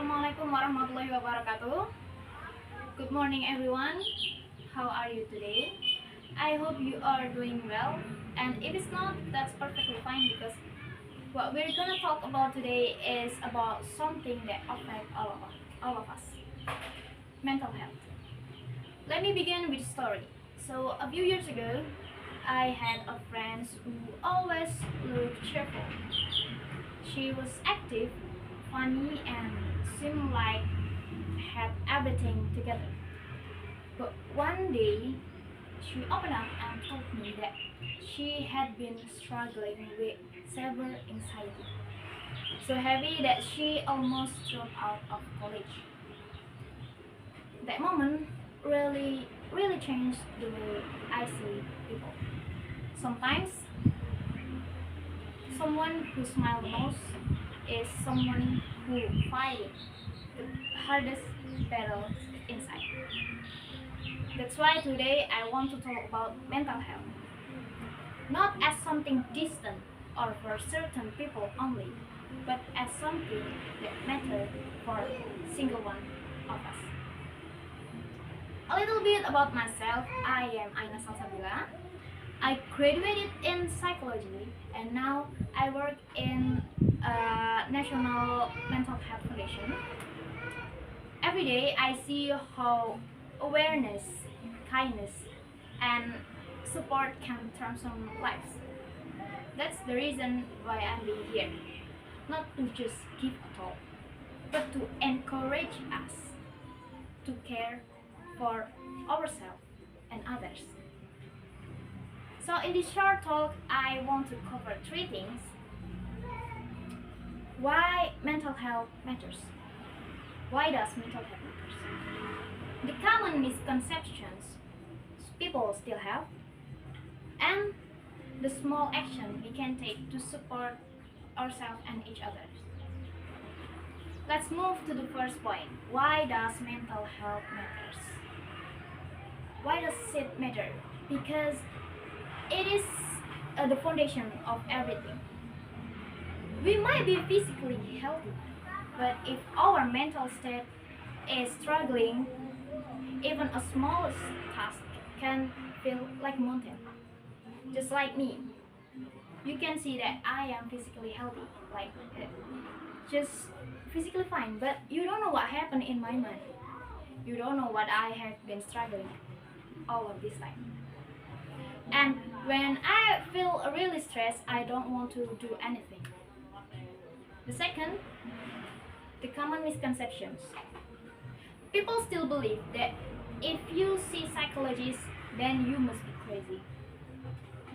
Assalamualaikum warahmatullahi wabarakatuh. Good morning, everyone. How are you today? I hope you are doing well. And if it's not, that's perfectly fine because what we're gonna talk about today is about something that affects all of us, mental health. Let me begin with a story. So a few years ago, I had a friend who always looked cheerful. She was active, funny, and seemed like had everything together. But one day, she opened up and told me that she had been struggling with severe anxiety, so heavy that she almost dropped out of college. That moment really changed the way I see people. Sometimes, someone who smiles the most is someone who fighting the hardest battles inside. That's why today I want to talk about mental health, not as something distant or for certain people only, but as something that matters for single one of us. A little bit about myself. I am Aina Salsabila. I graduated in psychology and now I work in National Mental Health Foundation. Every day I see how awareness, kindness, and support can transform lives. That's the reason why I'm being here. Not to just give a talk, but to encourage us to care for ourselves and others. So in this short talk, I want to cover three things. Why mental health matters. Why does mental health matters? The common misconceptions people still have, and the small action we can take to support ourselves and each other. Let's move to the first point. Why does mental health matters? Why does it matter? Because it is the foundation of everything. We might be physically healthy, but if our mental state is struggling, even a smallest task can feel like a mountain. Just like me, you can see that I am physically healthy, like just physically fine, but you don't know what happened in my mind. You don't know what I have been struggling all of this time. And when I feel really stressed, I don't want to do anything. The second, the common misconceptions. People still believe that if you see psychologists, then you must be crazy.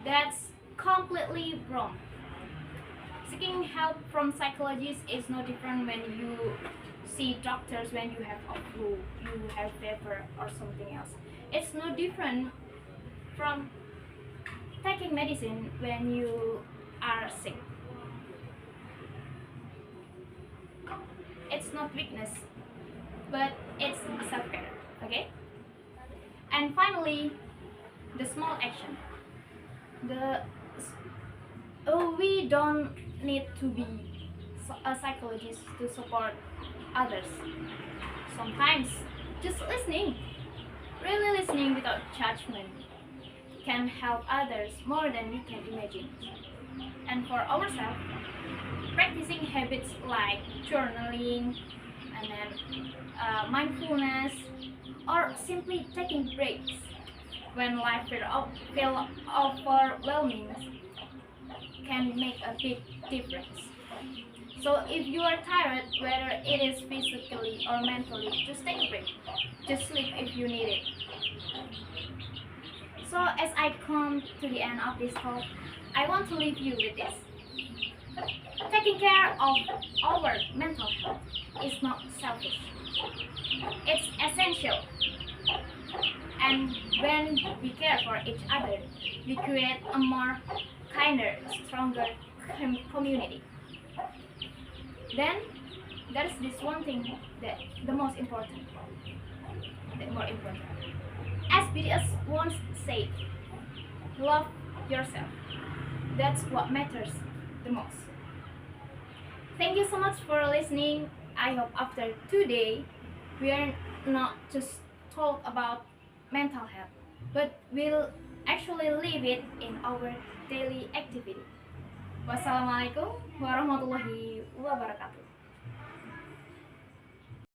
That's completely wrong. Seeking help from psychologists is no different when you see doctors when you have a flu, you have fever or something else. It's no different from taking medicine when you are sick. It's not weakness, but it's self-care, okay? And finally, the small action. The we don't need to be a psychologist to support others. Sometimes just listening, really listening without judgment, can help others more than we can imagine. And for ourselves, practicing habits like journaling and then mindfulness or simply taking breaks when life feel overwhelming can make a big difference. So if you are tired, whether it is physically or mentally, just take a break. Just sleep if you need it. So as I come to the end of this talk, I want to leave you with this. Taking care of our mental health is not selfish. It's essential. And when we care for each other, we create a more kinder, stronger community. Then there's this one thing that the most important, the more important. As BTS once said, love yourself. That's what matters the most. Thank you so much for listening. I hope after today we are not just talk about mental health, but we'll actually live it in our daily activity. Wassalamualaikum warahmatullahi wabarakatuh.